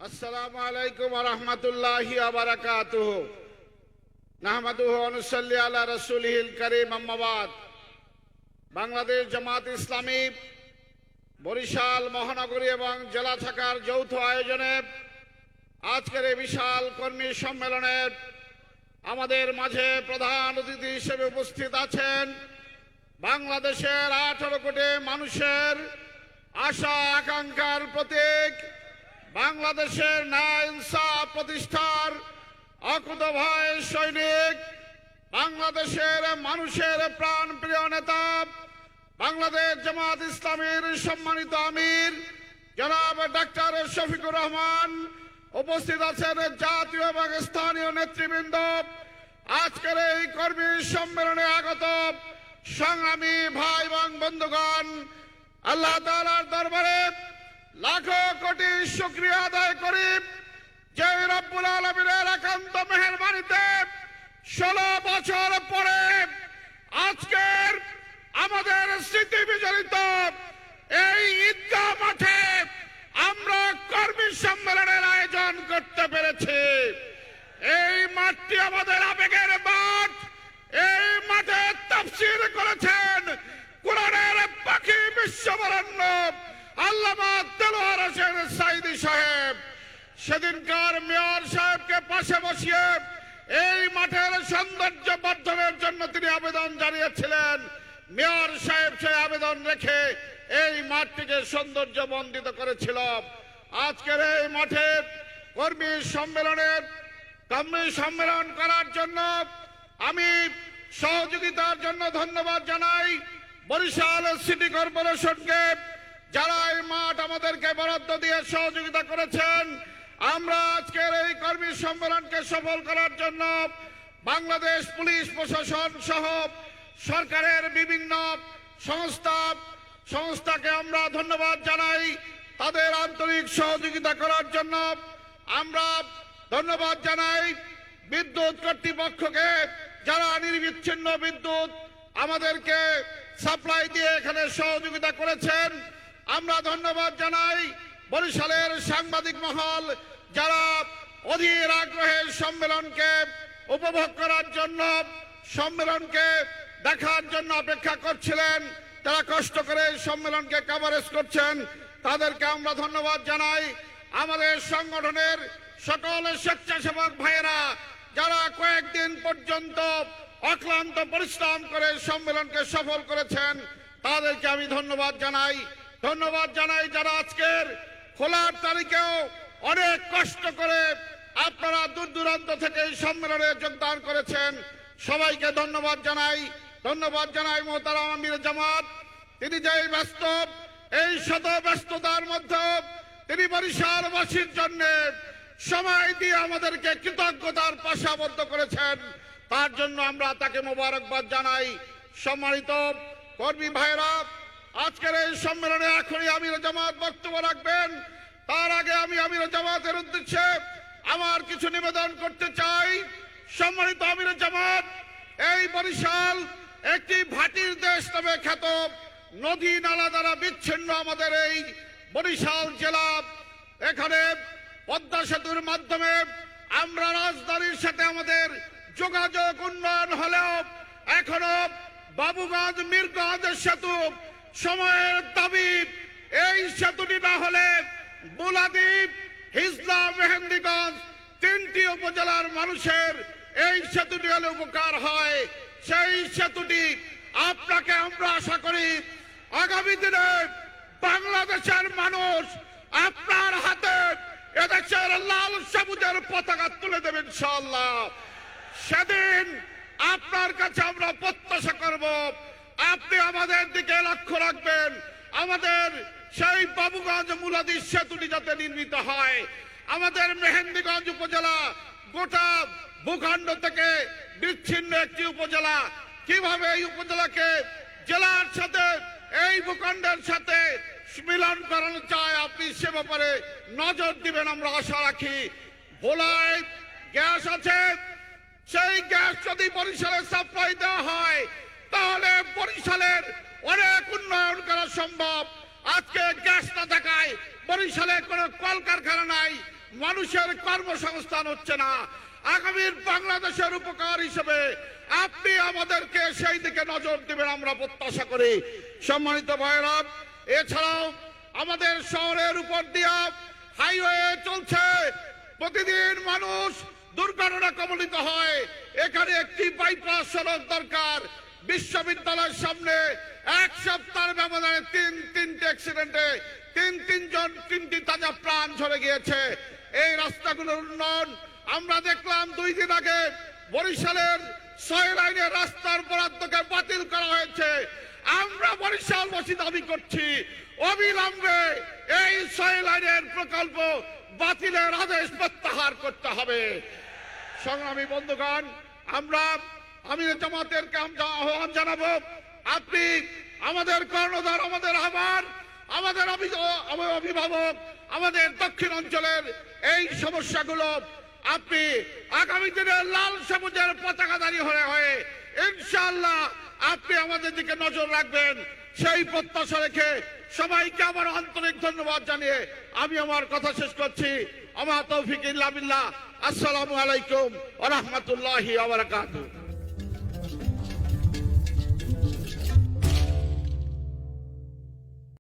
আসসালামু আলাইকুম ওয়া রাহমাতুল্লাহি ওয়া বারাকাতুহু। নাহমাদুহু ওয়া নুসাল্লি আলা রাসূলিহিল কারীম, আম্মা বাদ। বাংলাদেশ জামাত ইসলামী বরিশাল মহানগরী এবং জেলা শাখার যৌথ আয়োজনে আজকের এই বিশাল কর্মী সম্মেলনে আমাদের মাঝে প্রধান অতিথি হিসেবে উপস্থিত আছেন বাংলাদেশের 18 কোটি মানুষের আশা আকাঙ্ক্ষার প্রতীক, বাংলাদেশের ন্যায় ইনসাফ প্রতিষ্ঠার অকুতোভয় সৈনিক, বাংলাদেশের মানুষের প্রাণপ্রিয় নেতা, বাংলাদেশ জামাত ইসলামীর সম্মানিত আমির জনাব ডাক্তার শফিকুর রহমান, উপস্থিত আছেন জাতীয় এবং স্থানীয় নেতৃবৃন্দ। আজকের এই কর্মী সম্মেলনে আগত সংগ্রামী ভাই এবং বন্ধুগণ, আল্লাহ তাআলার দরবারে লাখো কোটি শুকরিয়া আদায় করি যে রব্বুল আলামিনের একান্ত মেহেরবানিতে 16 বছর পরে আজকের আমাদের স্মৃতি বিজড়িত এই ঈদগাহ মাঠে আমরা কর্মী সম্মেলনের আয়োজন করতে পেরেছি। এই মাঠটি আমাদের আবেগের মাঠ। এই মাঠে তাফসীর করেছেন কোরআনের পাখি বিশ্ববরেণ্য আল্লামা দেলোয়ার হোসেন সাঈদী সাহেব। সেদিনকার মেয়র সাহেবকে পাশে বসিয়ে এই মাঠের সৌন্দর্য বর্ধনের জন্য তিনি আবেদন জানিয়েছিলেন। মেয়র সাহেব সেই আবেদন রেখে এই মাঠটিকে সৌন্দর্য মণ্ডিত করেছিল। আজকের এই মাঠে কর্মী সম্মেলন করার জন্য আমি সহযোগিতার জন্য ধন্যবাদ জানাই বরিশাল সিটি কর্পোরেশনকে, যারা এই মাঠ আমাদেরকে বরাদ্দ দিয়ে সহযোগিতা করেছেন। আমরা আজকের এই কর্মী সম্মেলনকে সফল করার জন্য বাংলাদেশ পুলিশ প্রশাসন সহ সরকারের বিভিন্ন সংস্থাকে আমরা ধন্যবাদ জানাই তাদের আন্তরিক সহযোগিতা করার জন্য। আমরা ধন্যবাদ জানাই বিদ্যুৎ কর্তৃপক্ষকে, যারা নিরবিচ্ছিন্ন বিদ্যুৎ আমাদেরকে সাপ্লাই দিয়ে এখানে সহযোগিতা করেছেন। আমরা ধন্যবাদ জানাই বরিশালের সাংবাদিক মহল, যারা অধীর আগ্রহে সম্মেলনকে উপভোগ করার জন্য, সম্মেলনকে দেখার জন্য অপেক্ষা করছিলেন, তারা কষ্ট করে সম্মেলনকে কভারেজ করছেন, তাদেরকে আমরা ধন্যবাদ জানাই। আমাদের সংগঠনের সকল স্বেচ্ছাসেবক ভাইয়েরা, যারা কয়েকদিন পর্যন্ত অক্লান্ত পরিশ্রম করে সম্মেলনকে সফল করেছেন, তাদেরকে আমি ধন্যবাদ জানাই। যারা আজকের খোলার তারিখেও অনেক কষ্ট করে আপনারা দূর দূরান্ত থেকে এই সম্মেলনে যোগদান করেছেন, সবাইকে ধন্যবাদ জানাই। মোহতারাম আমির জামাত, তিনি যে এই শত ব্যস্ততার মধ্যে তিনি বরিশালবাসীর জন্য সময় দিয়ে আমাদেরকে কৃতজ্ঞতার পাশে আবদ্ধ করেছেন, তার জন্য আমরা তাকে মোবারকবাদ জানাই। সম্মানিত কর্মী ভাইরা, আজকের এই সম্মেলনে এখনই আমির জামাত বক্তব্য রাখবেন। তার আগে আমি আমির জামাতের উদ্দেশ্যে আমার কিছু নিবেদন করতে চাই। সম্মানিত আমির জামাত, এই বরিশাল একটি ভাটির দেশ নামে খ্যাত। নদী নালা দ্বারা বিচ্ছিন্ন আমাদের এই বরিশাল জেলা। এখানে পদ্মা সেতুর মাধ্যমে আমরা রাজধানীর সাথে আমাদের যোগাযোগ উন্নয়ন হলেও এখনো বাবুগঞ্জ মিরগঞ্জ সেতু সময়ের দাবি। এই সেতুটি না হলে বুলাদ্বীপ, হিজলা, মেহেন্দিগঞ্জ 3টি উপজেলার মানুষের এই সেতুটি হলে উপকার হয়। সেই সেতুটি আপনাকে আমরা আশা করি আগামী দিনে বাংলাদেশের মানুষ আপনার হাতে এদেশের লাল সবুজের পতাকা তুলে দেবেন ইনশাআল্লাহ। সেদিন আপনার কাছে আমরা প্রত্যাশা করব আপনি আমাদের দিকে লক্ষ্য রাখবেন, আমাদের সেই বাবুগঞ্জ মুলাদি সেতুটি যাতে নির্মিত হয়। আমাদের মেহেন্দিগঞ্জ উপজেলা গোটা ভূখণ্ড থেকে বিচ্ছিন্ন একটি উপজেলা, কিভাবে এই উপজেলাকে জেলার সাথে এই ভূখণ্ডের সাথে মিলন করানো চায়, আপনি সে ব্যাপারে নজর দিবেন আমরা আশা রাখি। ভোলায় গ্যাস আছে, সেই গ্যাস যদি বরিশালে সাপ্লাই দেওয়া হয় তাহলে বরিশালের অনেক উন্নয়ন করা সম্ভব। আজকে গ্যাস না থাকায় বরিশালে কোনো কলকারখানা নাই, মানুষের কর্মসংস্থান হচ্ছে না। আগামীর বাংলাদেশের উপকার হিসেবে আপনি আমাদেরকে সেই দিকে নজর দেবেন আমরা প্রত্যাশা করি। সম্মানিত ভাইয়েরা, এছাড়াও আমাদের শহরের উপর দিয়ে হাইওয়ে চলছে, প্রতিদিন মানুষ দুর্ঘটনা কবলিত হয়। এখানে একটি বাইপাস সড়ক দরকার। বিশ্ববিদ্যালয়ের সামনে এক সপ্তাহের ব্যবধানে তিনটি অ্যাক্সিডেন্টে তিনটি তাজা প্রাণ ঝরে গিয়েছে। এই রাস্তাগুলোর উন্নয়ন আমরা দেখলাম 2 দিন আগে বরিশালের 6 লাইনের রাস্তার বরাদ্দকে বাতিল করা হয়েছে। আমরা বরিশালবাসী দাবি করছি অবিলম্বে এই 6 লাইনের প্রকল্প বাতিলের আদেশ প্রত্যাহার করতে হবে। সংগ্রামী বন্ধুগণ, আমি জামাতেরকে আহ্বান জানাবো, আপনি আমাদের কর্ণধার, আমাদের আহ্বান, আমাদের অভিভাবক, আমাদের দক্ষিণ অঞ্চলের এই সমস্যাগুলো আপনি আগামী দিনে লাল সবুজের পতাকাধারী হয়ে ইনশাআল্লাহ আপনি আমাদের দিকে নজর রাখবেন, সেই প্রত্যাশা রেখে সবাইকে আমার আন্তরিক ধন্যবাদ জানিয়ে আমি আমার কথা শেষ করছি। আমা তৌফিক ইল্লা বিল্লাহ। আসসালামু আলাইকুম ওয়া রাহমাতুল্লাহি ওয়া বারাকাতুহু।